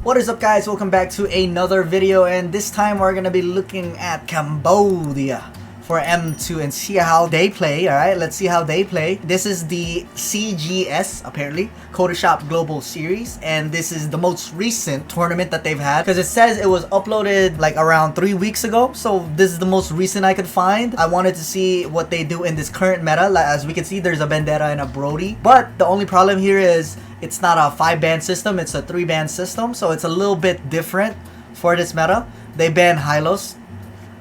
What is up, guys? Welcome back to another video, and this time we're gonna be looking at Cambodia for M2 and see how they play. Alright, let's see how they play. This is the CGS, apparently, Shop Global Series, and this is the most recent tournament that they've had, because it says it was uploaded like around 3 weeks ago, so this is the most recent I could find. I wanted to see what they do in this current meta. As we can see, there's a Vendetta and a Brody, but the only problem here is it's not a 5-ban system, it's a 3-ban system, so it's a little bit different for this meta. They ban Hylos.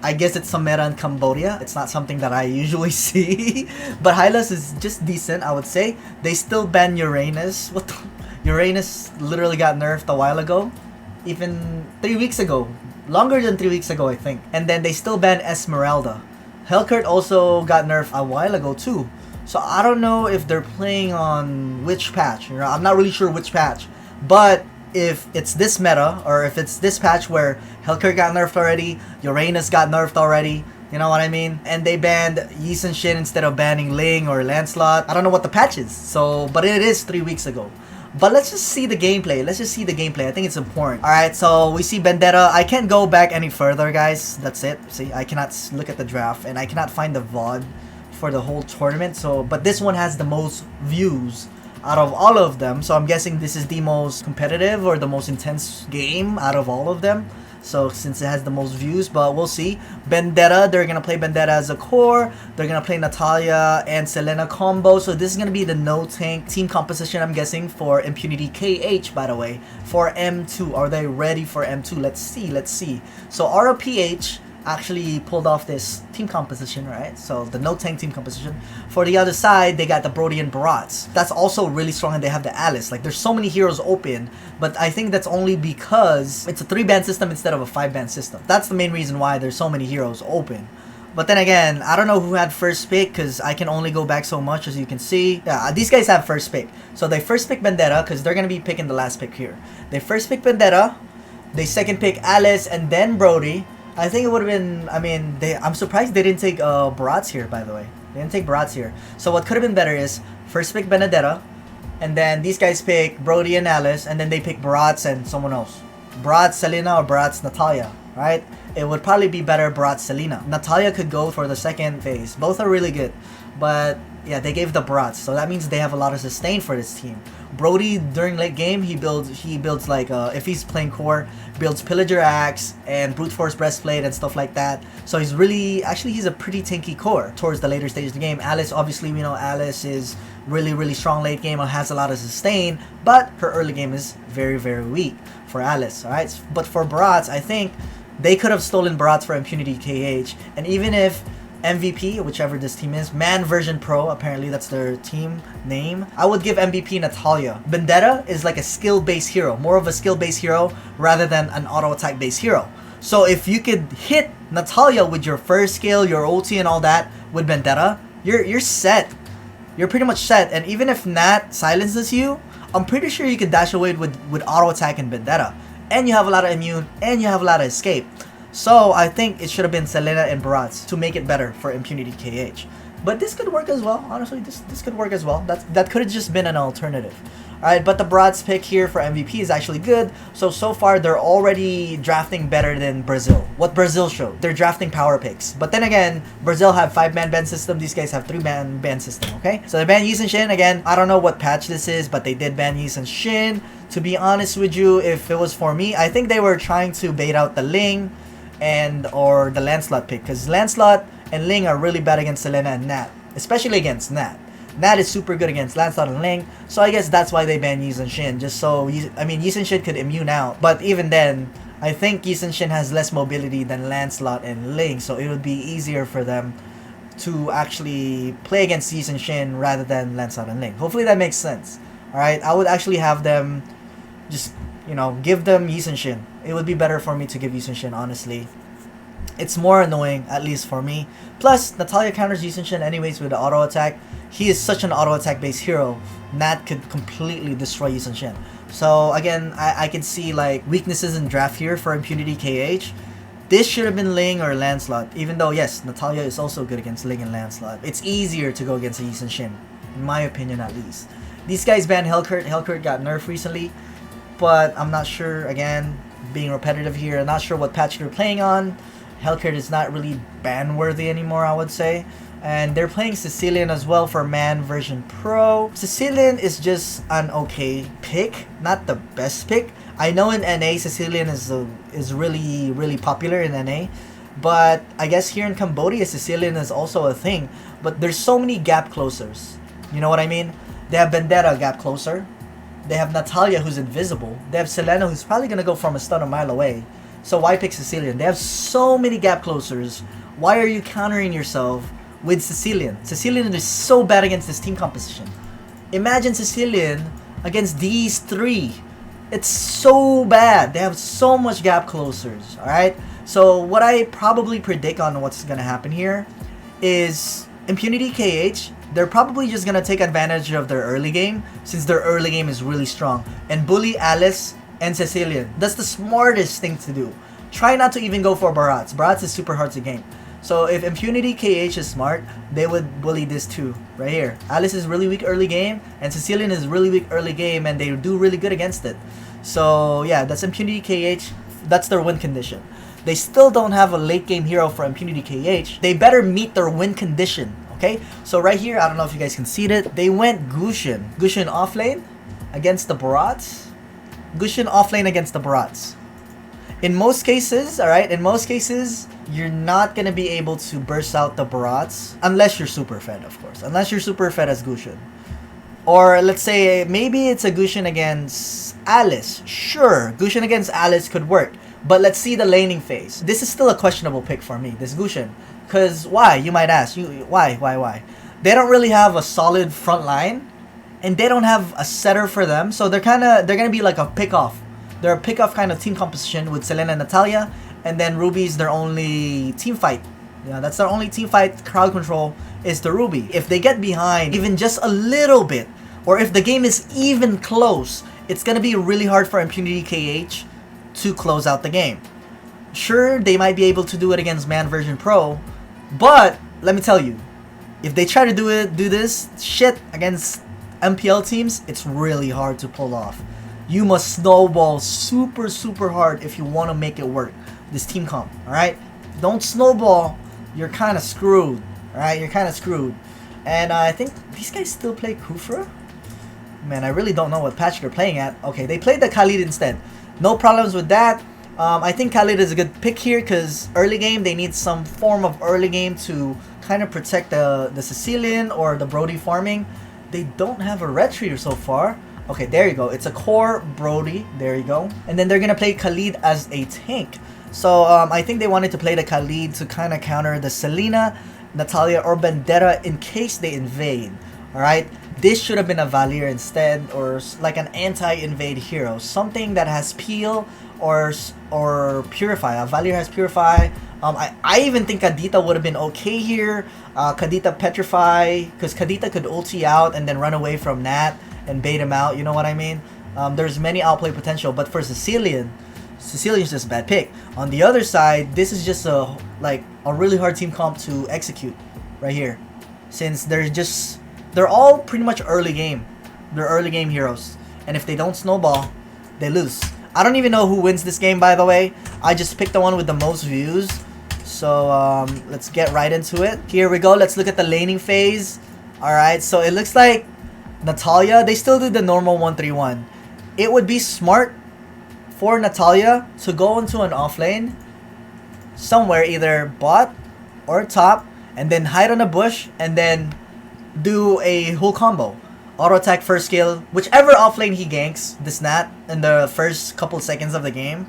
I guess it's some meta in Cambodia. It's not something that I usually see. But Hylos is just decent, I would say. They still ban Uranus. What the? Uranus literally got nerfed a while ago. Even 3 weeks ago. Longer than 3 weeks ago, I think. And then they still ban Esmeralda. Hellcurt also got nerfed a while ago too. So I don't know if they're playing on which patch. You know, I'm not really sure which patch. But if it's this meta, or if it's this patch where Hellcurt got nerfed already, Uranus got nerfed already, you know what I mean? And they banned Yi Sun Shin instead of banning Ling or Lancelot. I don't know what the patch is, so, but it is 3 weeks ago. But let's just see the gameplay. Let's just see the gameplay. I think it's important. Alright, so we see Vendetta. I can't go back any further, guys. That's it. See, I cannot look at the draft, and I cannot find the VOD for the whole tournament. So, but this one has the most views out of all of them, so I'm guessing this is the most competitive or the most intense game out of all of them, so since it has the most views. But we'll see. Vendetta, they're gonna play Vendetta as a core. They're gonna play Natalia and Selena combo, so this is gonna be the no tank team composition, I'm guessing, for Impunity KH. By the way, for M2, are they ready for M2? Let's see. So ROPH actually pulled off this team composition, right? So the no tank team composition. For the other side, they got the Brody and Barats. That's also really strong, and they have the Alice. Like, there's so many heroes open, but I think that's only because it's a 3-ban system instead of a 5-ban system. That's the main reason why there's so many heroes open. But then again, I don't know who had first pick, because I can only go back so much, as you can see. Yeah, these guys have first pick. So they first pick Vendetta, because they're going to be picking the last pick here. They first pick Vendetta, they second pick Alice, and then Brody. I think it would have been, I mean, I'm surprised they didn't take Barats here, by the way. They didn't take Barats here. So what could have been better is first pick Benedetta, and then these guys pick Brody and Alice, and then they pick Barats and someone else. Barats Selena or Barats Natalia, right? It would probably be better Barats Selena. Natalia could go for the second phase. Both are really good, but yeah, they gave the Barats, so that means they have a lot of sustain for this team. Brody, during late game, he builds like, if he's playing core, builds Pillager Axe and Brute Force Breastplate and stuff like that. So he's really, actually, he's a pretty tanky core towards the later stage of the game. Alice, obviously, we know Alice is really strong late game and has a lot of sustain, but her early game is very weak for Alice, alright? But for Barats, I think they could have stolen Barats for Impunity KH, and even if MVP, whichever this team is, Man Version Pro, apparently that's their team name, I would give MVP Natalia. Vendetta is like a skill-based hero, more of a skill-based hero rather than an auto-attack based hero. So if you could hit Natalia with your first skill, your ulti and all that with Vendetta, you're set. You're pretty much set, and even if Nat silences you, I'm pretty sure you could dash away with auto-attack and Vendetta. And you have a lot of immune, and you have a lot of escape. So I think it should have been Selena and Barats to make it better for Impunity KH. But this could work as well. Honestly, this could work as well. That could have just been an alternative. Alright, but the Barats pick here for MVP is actually good. So far, they're already drafting better than Brazil. What Brazil showed. They're drafting power picks. But then again, Brazil have 5-man ban system. These guys have 3-man ban system, okay? So they ban Yi Sun Shin. Again, I don't know what patch this is, but they did ban Yi Sun Shin. To be honest with you, if it was for me, I think they were trying to bait out the Ling or the Lancelot pick, because Lancelot and Ling are really bad against Selena and Nat, especially against Nat. Nat is super good against Lancelot and Ling, so I guess that's why they banned Yi Sun Shin, just so, I mean, Yi Sun Shin could immune out, but even then, I think Yi Sun Shin has less mobility than Lancelot and Ling, so it would be easier for them to actually play against Yi Sun Shin rather than Lancelot and Ling. Hopefully that makes sense. Alright, I would actually have them just, you know, give them Yi Sun Shin. It would be better for me to give Yi Sun Shin, honestly. It's more annoying, at least for me. Plus, Natalia counters Yi Sun Shin anyways with the auto attack. He is such an auto attack based hero. Nat could completely destroy Yi Sun Shin. So again, I can see like weaknesses in draft here for Impunity KH. This should have been Ling or Lancelot, even though yes, Natalia is also good against Ling and Lancelot. It's easier to go against Yi Sun Shin, in my opinion at least. These guys banned Hellcurt. Hellcurt got nerfed recently. but I'm not sure. Again, being repetitive here, I'm not sure what patch they're playing on. Hellcat is not really ban-worthy anymore, I would say. And they're playing Sicilian as well for Man version Pro. Sicilian is just an okay pick, not the best pick. I know in NA Sicilian is really popular in NA, but I guess here in Cambodia Sicilian is also a thing. But there's so many gap closers. You know what I mean? They have Vendetta gap closer. They have Natalia who's invisible. They have Selena who's probably gonna go from a stun a mile away. So why pick Sicilian? They have so many gap closers. Why are you countering yourself with Sicilian? Sicilian is so bad against this team composition. Imagine Sicilian against these three. It's so bad. They have so much gap closers. Alright? So what I probably predict on what's gonna happen here is Impunity KH. They're probably just gonna take advantage of their early game, since their early game is really strong, and bully Alice and Sicilian. That's the smartest thing to do. Try not to even go for Barats. Barats is super hard to game. So if Impunity KH is smart, they would bully this too, right here. Alice is really weak early game, and Sicilian is really weak early game, and they do really good against it. So yeah, that's Impunity KH. That's their win condition. They still don't have a late game hero for Impunity KH. They better meet their win condition, okay? So right here, I don't know if you guys can see it. They went Gushin. Gushin offlane against the Barats. Gushin offlane against the Barats. In most cases, alright, in most cases, you're not gonna be able to burst out the Barats unless you're super fed, of course. Unless you're super fed as Gushin. Or let's say maybe it's a Gushin against Alice. Sure, Gushin against Alice could work. But let's see the laning phase. This is still a questionable pick for me, this Gushin. Because why? You might ask. Why? They don't really have a solid front line. And they don't have a setter for them. So they're gonna be like a pick-off. They're a pick-off kind of team composition with Selena and Natalia. And then Ruby's their only team fight. Yeah, that's their only team fight. Crowd control is the Ruby. If they get behind even just a little bit, or if the game is even close, it's gonna be really hard for Impunity KH to close out the game. Sure, they might be able to do it against Man version Pro, but let me tell you, if they try to do this shit against MPL teams, it's really hard to pull off. You must snowball super hard if you want to make it work. This team comp, alright? Don't snowball, you're kind of screwed. Alright, you're kind of screwed. And I think these guys still play Kufra? Man, I really don't know what patch they're playing at. Okay, they played the Khalid instead. No problems with that. I think Khalid is a good pick here because early game, they need some form of early game to kind of protect the Sicilian or the Brody farming. They don't have a red treater so far. Okay, there you go. It's a core Brody. There you go. And then they're going to play Khalid as a tank. So I think they wanted to play the Khalid to kind of counter the Selena, Natalia, or Vendetta in case they invade. Alright? This should have been a Valier instead, or like an anti-invade hero. Something that has Peel or Purify. A Valier has Purify. I even think Kadita would have been okay here. Kadita Petrify, because Kadita could ulti out and then run away from Nat and bait him out. You know what I mean? There's many outplay potential, but for Sicilian's just a bad pick. On the other side, this is just a really hard team comp to execute right here, since they're all pretty much early game. They're early game heroes, and if they don't snowball, they lose. I don't even know who wins this game, by the way. I just picked the one with the most views. So let's get right into it. Here we go. Let's look at the laning phase. Alright, so it looks like Natalia, they still do the normal 1-3-1. It would be smart for Natalia to go into an offlane somewhere, either bot or top, and then hide on a bush and then do a whole combo. Auto attack first skill, whichever offlane he ganks this Nat in the first couple seconds of the game,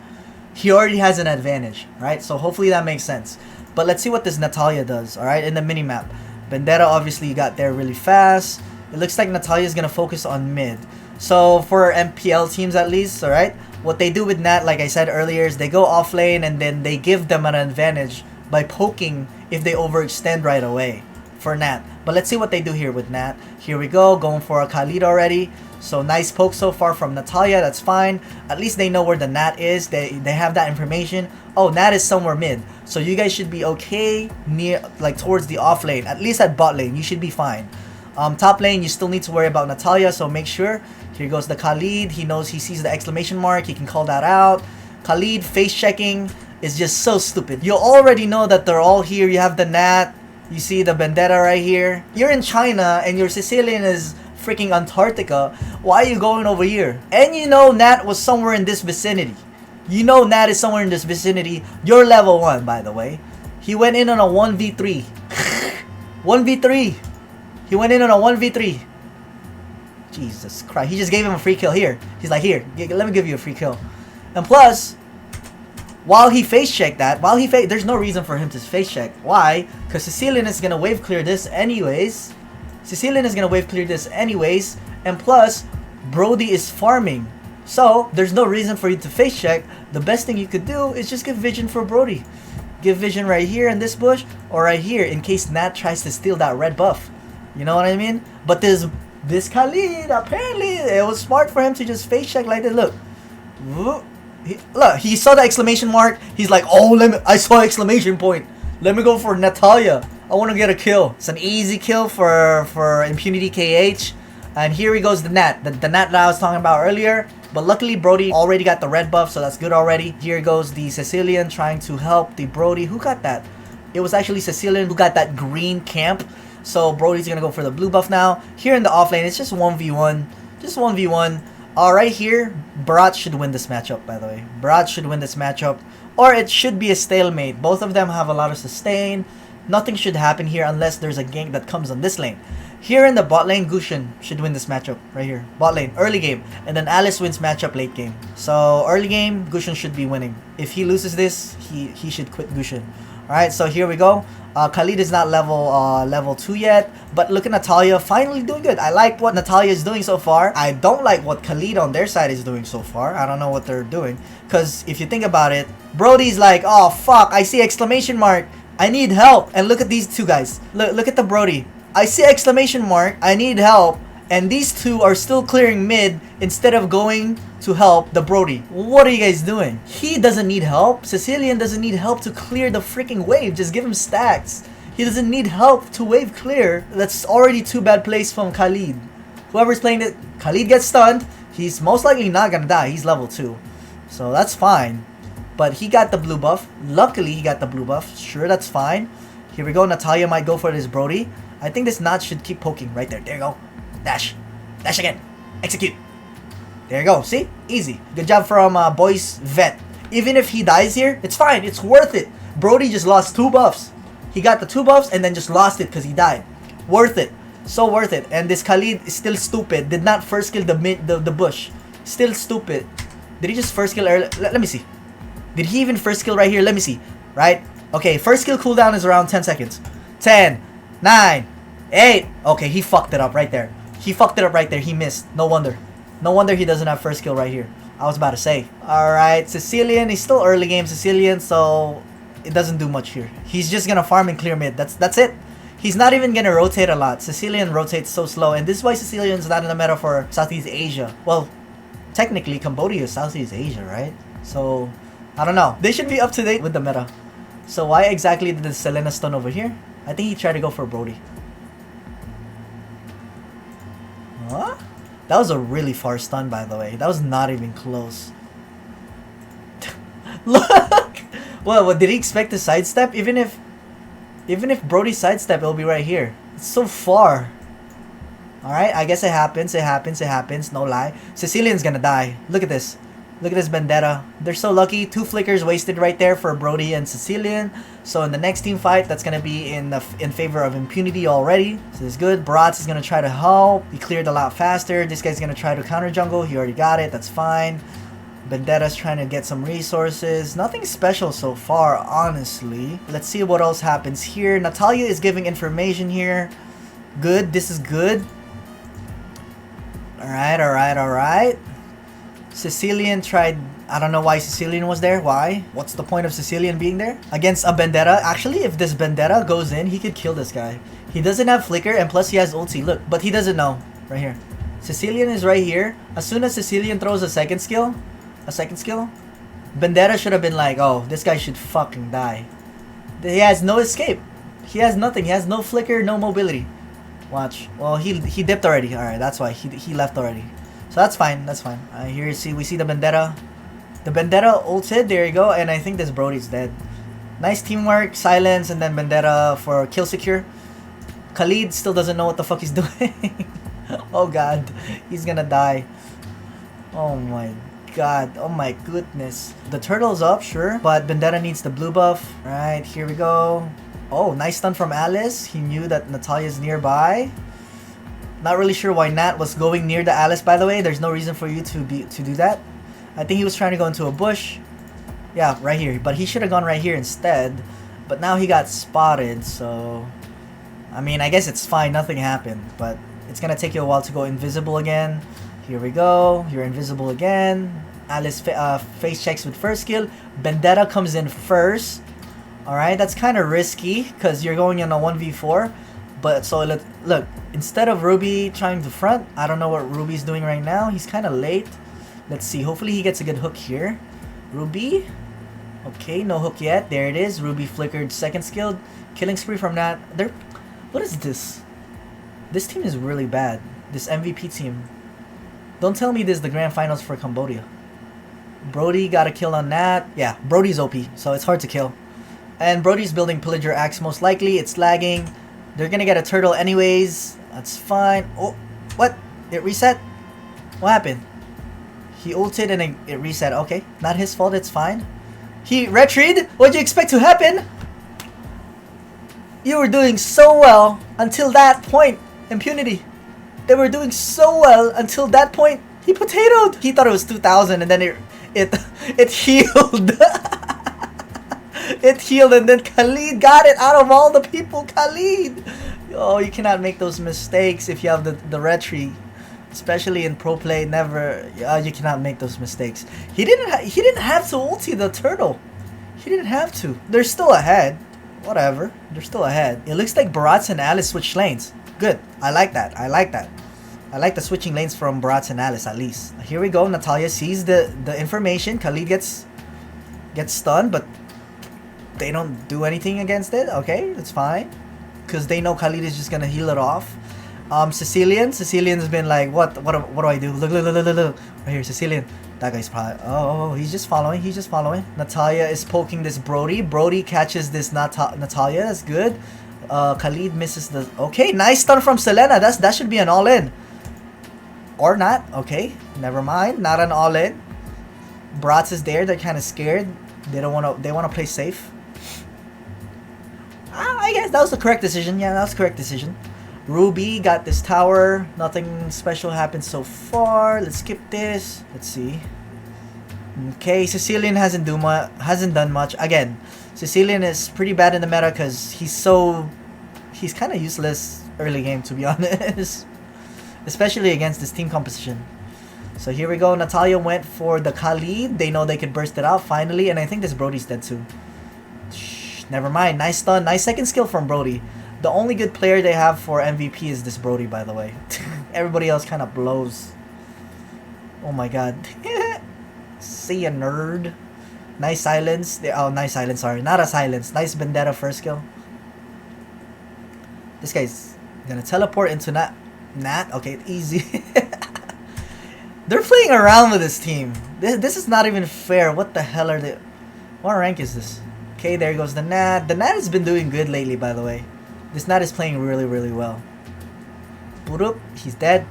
he already has an advantage, right? So hopefully that makes sense. But let's see what this Natalia does, alright, in the minimap. Vendetta obviously got there really fast. It looks like Natalia is gonna focus on mid. So for MPL teams at least, alright, what they do with Nat, like I said earlier, is they go offlane and then they give them an advantage by poking if they overextend right away for Nat. But let's see what they do here with Nat. Here we go, going for a Khalid already. So nice poke so far from Natalia, that's fine. At least they know where the Nat is. They have that information. Oh, Nat is somewhere mid. So you guys should be okay near, like towards the off lane. At least at bot lane, you should be fine. Top lane, you still need to worry about Natalia, so make sure. Here goes the Khalid. He knows, he sees the exclamation mark. He can call that out. Khalid face checking is just so stupid. You already know that they're all here. You have the Nat. You see the Vendetta right here. You're in China and your Sicilian is freaking Antarctica. Why are you going over here? And you know Nat was somewhere in this vicinity. You know Nat is somewhere in this vicinity. You're level 1, by the way. He went in on a 1v3. 1v3. He went in on a 1v3. Jesus Christ. He just gave him a free kill here. He's like, here, let me give you a free kill. And plus, while he face checked that, there's no reason for him to face check. Why? Because Sicilian is going to wave clear this anyways. And plus, Brody is farming. So, there's no reason for you to face check. The best thing you could do is just give vision for Brody. Give vision right here in this bush, or right here in case Nat tries to steal that red buff. You know what I mean? But this Khalid, apparently, it was smart for him to just face check like that. Look. Look, he saw the exclamation mark. He's like, oh, I saw exclamation point. Let me go for Natalia. I want to get a kill. It's an easy kill for Impunity KH. And here he goes, the Nat. The Nat that I was talking about earlier. But luckily, Brody already got the red buff, so that's good already. Here goes the Sicilian trying to help the Brody. Who got that? It was actually Sicilian who got that green camp. So Brody's going to go for the blue buff now. Here in the offlane, it's just 1v1. Just 1v1. Right here, Barat should win this matchup, by the way. Barat should win this matchup. Or it should be a stalemate. Both of them have a lot of sustain. Nothing should happen here unless there's a gank that comes on this lane. Here in the bot lane, Gushin should win this matchup. Right here. Bot lane, early game. And then Alice wins matchup late game. So, early game, Gushin should be winning. If he loses this, he should quit Gushin. Alright, so here we go. Khalid is not level 2 yet, but look at Natalia, finally doing good. I like what Natalia is doing so far. I don't like what Khalid on their side is doing so far. I don't know what they're doing, because if you think about it, Brody's like, oh fuck, I see exclamation mark, I need help. And look at these two guys. Look at the Brody. I see exclamation mark, I need help. And these two are still clearing mid instead of going to help the Brody. What are you guys doing? He doesn't need help. Sicilian doesn't need help to clear the freaking wave. Just give him stacks. He doesn't need help to wave clear. That's already 2 bad plays from Khalid. Whoever's playing it, Khalid gets stunned. He's most likely not gonna die. He's level 2. So that's fine. But he got the blue buff. Luckily, he got the blue buff. Sure, that's fine. Here we go. Natalia might go for this Brody. I think this Nat should keep poking right there. There you go. Dash. Dash again. Execute. There you go. See? Easy. Good job from Boy's Vet. Even if he dies here, it's fine. It's worth it. Brody just lost 2 buffs. He got the 2 buffs and then just lost it because he died. Worth it. So worth it. And this Khalid is still stupid. Did not first kill the bush. Still stupid. Did he just first kill early? Let me see. Did he even first kill right here? Let me see. Right? Okay, first kill cooldown is around 10 seconds. 10, 9, 8. Okay, he fucked it up right there. He fucked it up right there. He missed. No wonder. No wonder he doesn't have first kill right here. I was about to say. Alright, Sicilian. He's still early game Sicilian, so it doesn't do much here. He's just gonna farm and clear mid. That's it. He's not even gonna rotate a lot. Sicilian rotates so slow, and this is why Sicilian's not in the meta for Southeast Asia. Well, technically Cambodia is Southeast Asia, right? So, I don't know. They should be up to date with the meta. So why exactly did the Selena stun over here? I think he tried to go for Brody. Huh? That was a really far stun, by the way. That was not even close. Look! What did he expect to sidestep? Even if Brody sidestep, it'll be right here. It's so far. Alright, I guess it happens. It happens. No lie. Sicilian's gonna die. Look at this. Look at this Vendetta. They're so lucky. 2 flickers wasted right there for Brody and Sicilian. So in the next team fight, that's going to be in favor of Impunity already. So this is good. Bratz is going to try to help. He cleared a lot faster. This guy's going to try to counter jungle. He already got it. That's fine. Vendetta's trying to get some resources. Nothing special so far, honestly. Let's see what else happens here. Natalia is giving information here. Good. This is good. Alright. Sicilian tried. I don't know why Sicilian was there. Why? What's the point of Sicilian being there? Against a Vendetta. Actually, if this Vendetta goes in, he could kill this guy. He doesn't have flicker and plus he has ulti. Look, but he doesn't know. Right here. Sicilian is right here. As soon as Sicilian throws a second skill, Vendetta should have been like, oh, this guy should fucking die. He has no escape. He has nothing. He has no flicker, no mobility. Watch. Well, he dipped already. All right, that's why he left already. So that's fine. That's fine. Here you see we see the Vendetta. The Vendetta ulted. There you go. And I think this Brody's dead. Nice teamwork, silence, and then Vendetta for kill secure. Khalid still doesn't know what the fuck he's doing. Oh god, he's gonna die. Oh my god, oh my goodness. The turtle's up, sure, but Vendetta needs the blue buff. Alright, here we go. Oh, nice stun from Alice. He knew that Natalia's nearby. Not really sure why Nat was going near the Alice, by the way. There's no reason for you to do that. I think he was trying to go into a bush. Yeah, right here. But he should have gone right here instead. But now he got spotted, so... I mean, I guess it's fine. Nothing happened. But it's gonna take you a while to go invisible again. Here we go. You're invisible again. Alice face checks with first skill. Vendetta comes in first. Alright, that's kind of risky because you're going in a 1v4. But so look, instead of Ruby trying to front, I don't know what Ruby's doing right now. He's kind of late. Let's see. Hopefully he gets a good hook here. Ruby. Okay, no hook yet. There it is. Ruby flickered second skill. Killing spree from that. What is this? This team is really bad. This MVP team. Don't tell me this is the grand finals for Cambodia. Brody got a kill on that. Yeah, Brody's OP, so it's hard to kill. And Brody's building Pillager Axe most likely. It's lagging. They're gonna get a turtle anyways. That's fine. Oh, what? It reset? What happened? He ulted and it reset. Okay, not his fault. It's fine. He retreated? What'd you expect to happen? You were doing so well until that point. Impunity. They were doing so well until that point. He potatoed. He thought it was 2,000 and then it healed. It healed and then Khalid got it out of all the people. Khalid. Oh, you cannot make those mistakes if you have the retreat. Especially in pro play, never. You cannot make those mistakes. He didn't have to ulti the turtle. He didn't have to. They're still ahead. Whatever. They're still ahead. It looks like Barats and Alice switch lanes. Good. I like that. I like that. I like the switching lanes from Barats and Alice at least. Here we go. Natalia sees the information. Khalid gets stunned, but they don't do anything against it. Okay, it's fine. Because they know Khalid is just gonna heal it off. Sicilian's been like, what do I do? Look. Right here, Sicilian. That guy's probably, oh, he's just following. Natalia is poking this Brody. Brody catches this Natalia. That's good. Khalid misses the, okay, nice stun from Selena. That should be an all-in. Or not. Okay, never mind. Not an all-in. Bratz is there. They're kind of scared. They want to play safe. I guess that was the correct decision. Yeah, that was the correct decision. Ruby got this tower. Nothing special happened so far. Let's skip this. Let's see. Okay, Sicilian hasn't done much. Again, Sicilian is pretty bad in the meta because he's kind of useless early game, to be honest. Especially against this team composition. So here we go. Natalia went for the Khalid. They know they could burst it out finally, and I think this Brody's dead too. Shh, never mind. Nice stun. Nice second skill from Brody. The only good player they have for MVP is this Brody, by the way. Everybody else kind of blows. Oh my god. See ya, nerd. Nice silence. Oh, nice silence, sorry. Not a silence. Nice Vendetta first kill. This guy's gonna teleport into Nat. Okay, easy. They're playing around with this team. This is not even fair. What the hell are they? What rank is this? Okay, there goes the Nat. The Nat has been doing good lately, by the way. This Nat is playing really, really well. Boop, he's dead.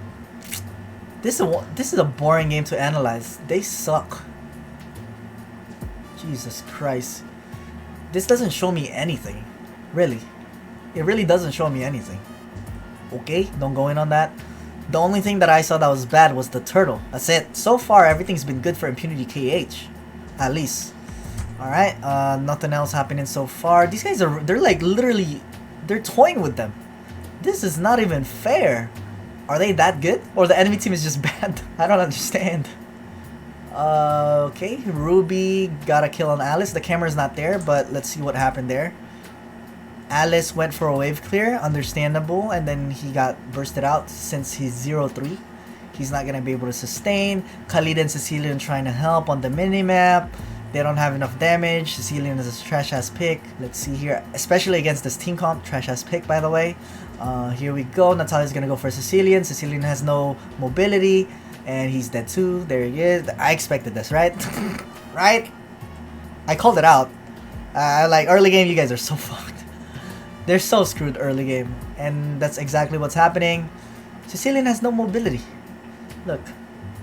This is a boring game to analyze. They suck. Jesus Christ. This doesn't show me anything. Really. It really doesn't show me anything. Okay, don't go in on that. The only thing that I saw that was bad was the turtle. That's it. So far, everything's been good for Impunity KH. At least. Alright, nothing else happening so far. These guys they're like literally, they're toying with them. This is not even fair. Are they that good? Or the enemy team is just bad? I don't understand. Okay, Ruby got a kill on Alice. The camera's not there, but let's see what happened there. Alice went for a wave clear, understandable, and then he got bursted out since he's 0-3. He's not gonna be able to sustain. Khalid and Sicilian trying to help on the minimap. They don't have enough damage. Sicilian is a trash ass pick. Let's see here, especially against this team comp, trash ass pick by the way. Here we go. Natalia's gonna go for Sicilian. Sicilian has no mobility, and he's dead too. There he is. I expected this, right? Right? I called it out. Like early game, you guys are so fucked. They're so screwed early game, and that's exactly what's happening. Sicilian has no mobility. Look,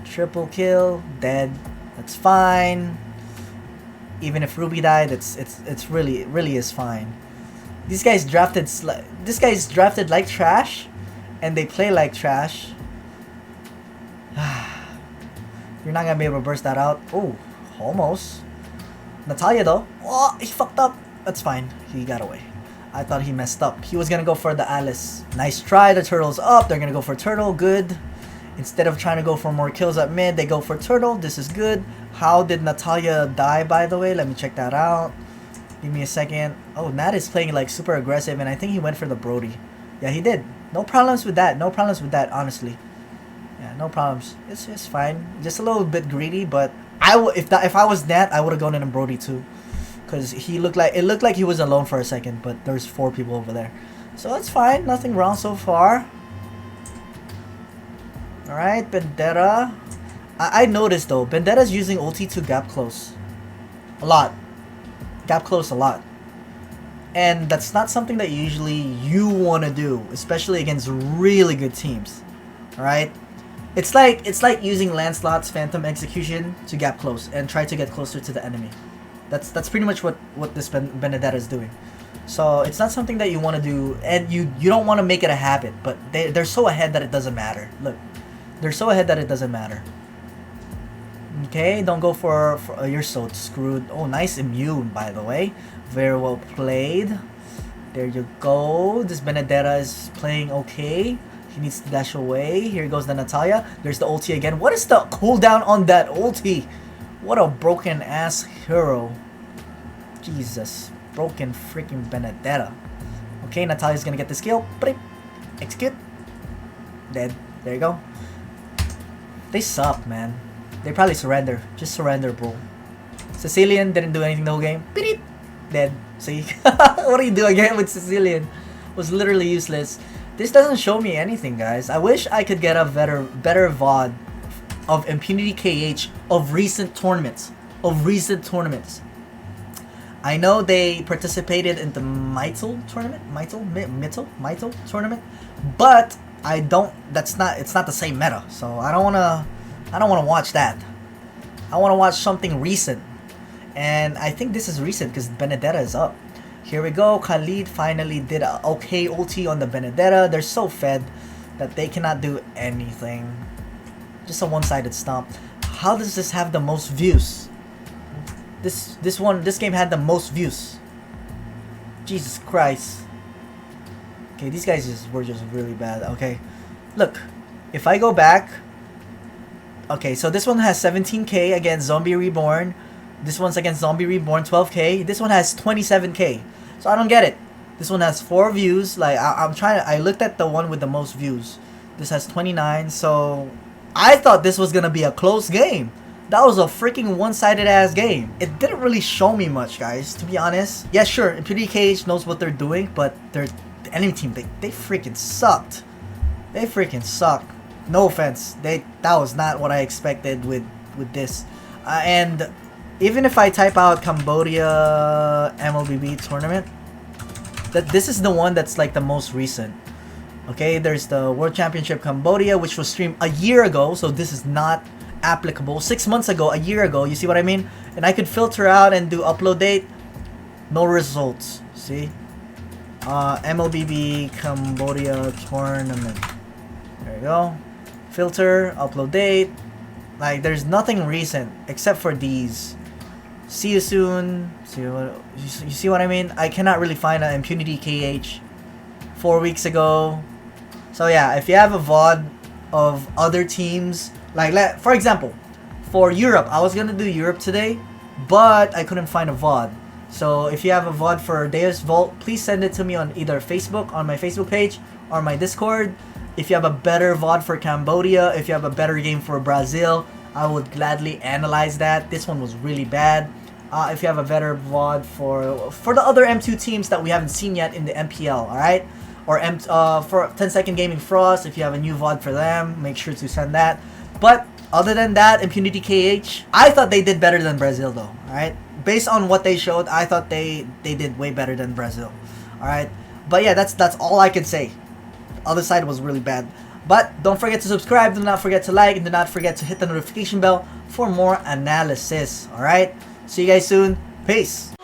triple kill, dead. That's fine. Even if Ruby died, it's really is fine. These guys drafted this guy's drafted like trash, and they play like trash. You're not gonna be able to burst that out. Oh, almost. Natalia though. Oh, he fucked up. That's fine. He got away. I thought he messed up. He was gonna go for the Alice. Nice try. The turtle's up. They're gonna go for turtle. Good. Instead of trying to go for more kills at mid, they go for turtle. This is good. How did Natalia die, by the way? Let me check that out. Give me a second. Oh, Nat is playing like super aggressive, and I think he went for the Brody. Yeah, he did. No problems with that. No problems with that, honestly. Yeah, no problems. It's fine. Just a little bit greedy, but if I was Nat, I would have gone in on Brody too, because it looked like he was alone for a second, but there's 4 people over there, so that's fine. Nothing wrong so far. All right, Vendetta. I noticed though, Vendetta's using ulti to gap close a lot. Gap close a lot. And that's not something that usually you want to do, especially against really good teams. Alright? It's like using Lancelot's Phantom Execution to gap close and try to get closer to the enemy. That's pretty much what this Benedetta is doing. So it's not something that you want to do, and you don't want to make it a habit, but they're so ahead that it doesn't matter. Look. They're so ahead that it doesn't matter. Okay, don't go for you're so screwed. Oh, nice immune, by the way. Very well played. There you go. This Benedetta is playing okay. He needs to dash away. Here goes the Natalia. There's the ulti again. What is the cooldown on that ulti? What a broken ass hero. Jesus. Broken freaking Benedetta. Okay, Natalia's gonna get this kill. Execute. Dead. There you go. They suck, man. They probably surrender. Just surrender, bro. Sicilian didn't do anything the whole game. Beep. Dead. See? What do you do again with Sicilian? Was literally useless. This doesn't show me anything, guys. I wish I could get a better VOD of Impunity KH of recent tournaments. I know they participated in the Mytel tournament. Mytel tournament. But it's not the same meta, so I don't wanna watch that. I wanna watch something recent, and I think this is recent because Benedetta is up. Here we go. Khalid finally did a okay ulti on the Benedetta. They're so fed that they cannot do anything. Just a one-sided stomp. How does this have the most views? This game had the most views. Jesus Christ. Okay, these guys were just really bad. Okay, look, if I go back, okay, so this one has 17k against Zombie Reborn. This one's against Zombie Reborn, 12k. This one has 27k. So I don't get it. This one has 4 views. Like I looked at the one with the most views. This has 29. So I thought this was gonna be a close game. That was a freaking one-sided ass game. It didn't really show me much, guys, to be honest. Yeah, sure, Impunity KH knows what they're doing, but the enemy team, they freaking sucked. They freaking suck. No offense. That was not what I expected with this. And even if I type out Cambodia Mlbb tournament, this is the one that's like the most recent. Okay, there's the World Championship Cambodia, which was streamed a year ago, so this is not applicable. 6 months ago, a year ago, you see what I mean? And I could filter out and do upload date. No results. See? Mlbb Cambodia tournament. There you go. Filter, upload date. Like, there's nothing recent except for these. See you soon. You see what I mean? I cannot really find an Impunity KH 4 weeks ago. So yeah, if you have a VOD of other teams, like for example, for Europe, I was gonna do Europe today, but I couldn't find a VOD. So if you have a VOD for Deus Vault, please send it to me on either Facebook, on my Facebook page, or my Discord. If you have a better VOD for Cambodia, if you have a better game for Brazil, I would gladly analyze that. This one was really bad. If you have a better VOD for the other M2 teams that we haven't seen yet in the MPL, alright? or for 10-second gaming frost. If you have a new VOD for them, make sure to send that. But other than that, Impunity KH, I thought they did better than Brazil though. Alright, based on what they showed, I thought they did way better than Brazil. Alright, but yeah, that's all I can say. Other side was really bad. But don't forget to subscribe, do not forget to like, and do not forget to hit the notification bell for more analysis. Alright, see you guys soon. Peace.